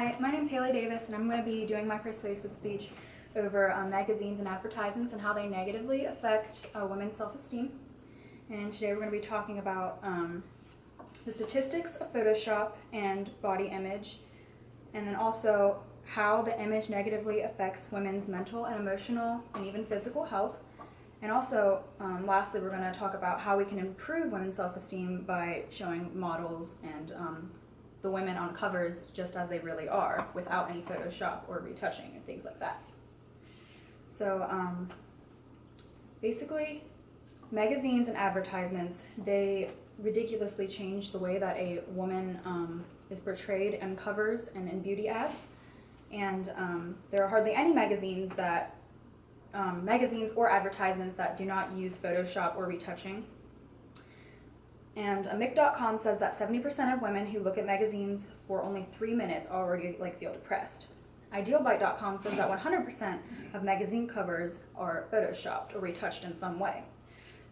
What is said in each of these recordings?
Hi, my name's Haley Davis, and I'm going to be doing my persuasive speech over magazines and advertisements and how they negatively affect women's self-esteem. And today we're going to be talking about the statistics of Photoshop and body image, and then also how the image negatively affects women's mental and emotional and even physical health. And also, lastly, we're going to talk about how we can improve women's self-esteem by showing models and the women on covers just as they really are, without any Photoshop or retouching and things like that. So basically, magazines and advertisements, they ridiculously change the way that a woman is portrayed on covers and in beauty ads. And there are hardly any magazines or advertisements that do not use Photoshop or retouching. And Mick.com says that 70% of women who look at magazines for only 3 minutes already feel depressed. Idealbite.com says that 100% of magazine covers are photoshopped or retouched in some way.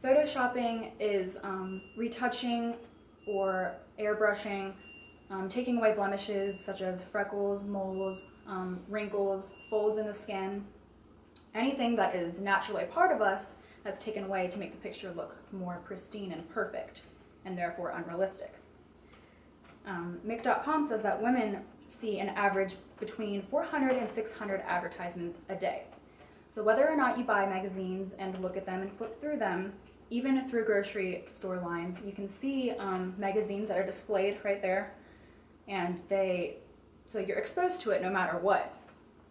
Photoshopping is retouching or airbrushing, taking away blemishes such as freckles, moles, wrinkles, folds in the skin, anything that is naturally a part of us that's taken away to make the picture look more pristine and perfect, and therefore unrealistic. Mick.com says that women see an average between 400 and 600 advertisements a day. So whether or not you buy magazines and look at them and flip through them, even through grocery store lines, you can see magazines that are displayed right there, and so you're exposed to it no matter what.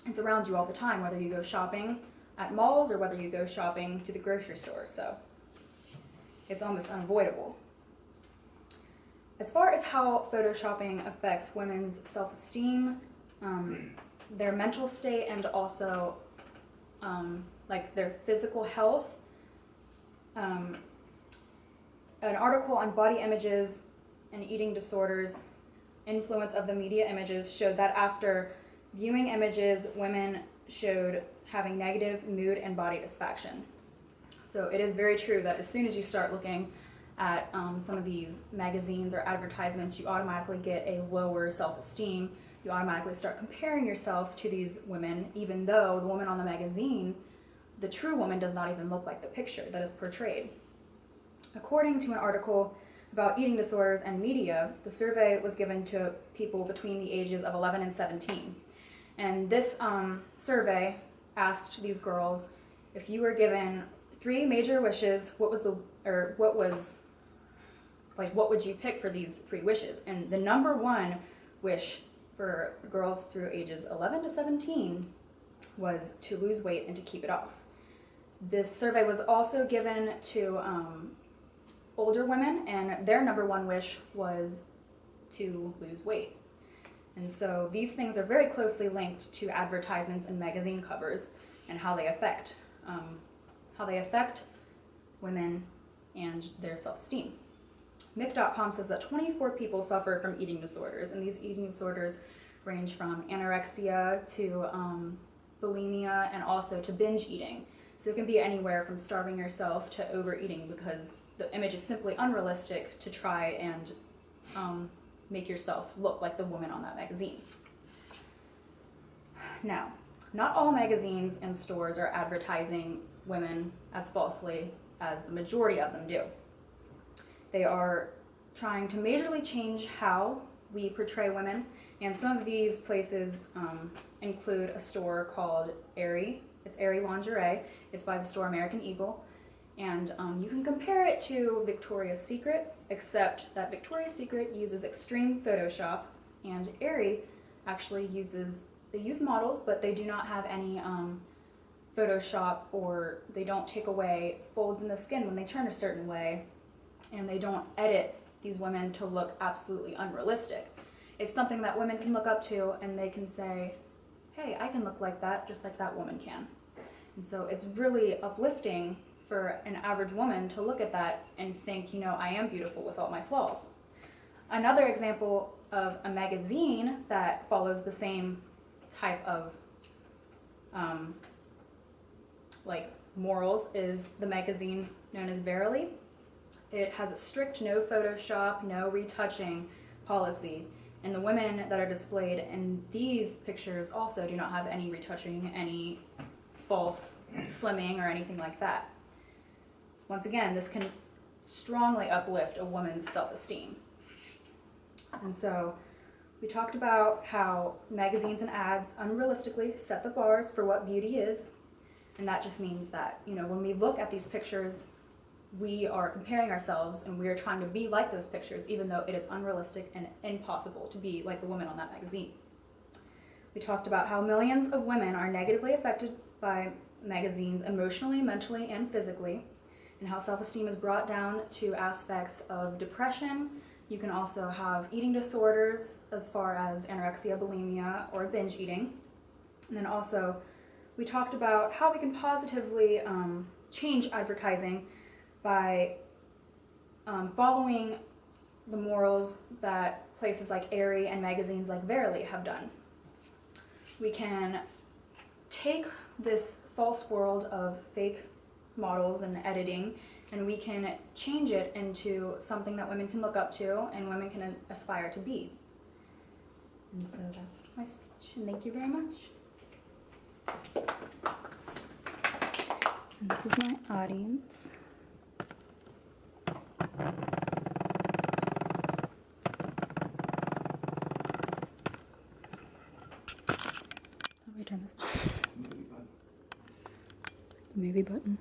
It's around you all the time, whether you go shopping at malls or whether you go shopping to the grocery store, so it's almost unavoidable. As far as how photoshopping affects women's self-esteem, their mental state, and also their physical health, an article on body images and eating disorders, influence of the media images, showed that after viewing images, women showed having negative mood and body dysfunction. So it is very true that as soon as you start looking at some of these magazines or advertisements, you automatically get a lower self-esteem. You automatically start comparing yourself to these women, even though the woman on the magazine, the true woman, does not even look like the picture that is portrayed. According to an article about eating disorders and media, the survey was given to people between the ages of 11 and 17. And this survey asked these girls, if you were given 3 major wishes, what would you pick for these 3 wishes? And the number one wish for girls through ages 11 to 17 was to lose weight and to keep it off. This survey was also given to older women, and their number one wish was to lose weight. And so these things are very closely linked to advertisements and magazine covers and how they affect women and their self-esteem. Mick.com says that 24 people suffer from eating disorders, and these eating disorders range from anorexia to bulimia and also to binge eating. So it can be anywhere from starving yourself to overeating, because the image is simply unrealistic to try and make yourself look like the woman on that magazine. Now, not all magazines and stores are advertising women as falsely as the majority of them do. They are trying to majorly change how we portray women, and some of these places include a store called Aerie. It's Aerie Lingerie. It's by the store American Eagle, and you can compare it to Victoria's Secret, except that Victoria's Secret uses extreme Photoshop, and Aerie actually use models, but they do not have any Photoshop, or they don't take away folds in the skin when they turn a certain way, and they don't edit these women to look absolutely unrealistic. It's something that women can look up to, and they can say, hey, I can look like that just like that woman can. And so it's really uplifting for an average woman to look at that and think, I am beautiful with all my flaws. Another example of a magazine that follows the same type of morals is the magazine known as Verily. It has a strict no Photoshop, no retouching policy, And the women that are displayed in these pictures also do not have any retouching, any false slimming, or anything like that. Once again, this can strongly uplift a woman's self-esteem. And so we talked about how magazines and ads unrealistically set the bars for what beauty is. And that just means that, when we look at these pictures, we are comparing ourselves and we are trying to be like those pictures, even though it is unrealistic and impossible to be like the woman on that magazine. We talked about how millions of women are negatively affected by magazines emotionally, mentally, and physically, and how self-esteem is brought down to aspects of depression. You can also have eating disorders as far as anorexia, bulimia, or binge eating. And then also, we talked about how we can positively change advertising by following the morals that places like Aerie and magazines like Verily have done. We can take this false world of fake models and editing, and we can change it into something that women can look up to and women can aspire to be. And so that's my speech, and thank you very much. And this is my audience. How do I turn this off? Maybe button.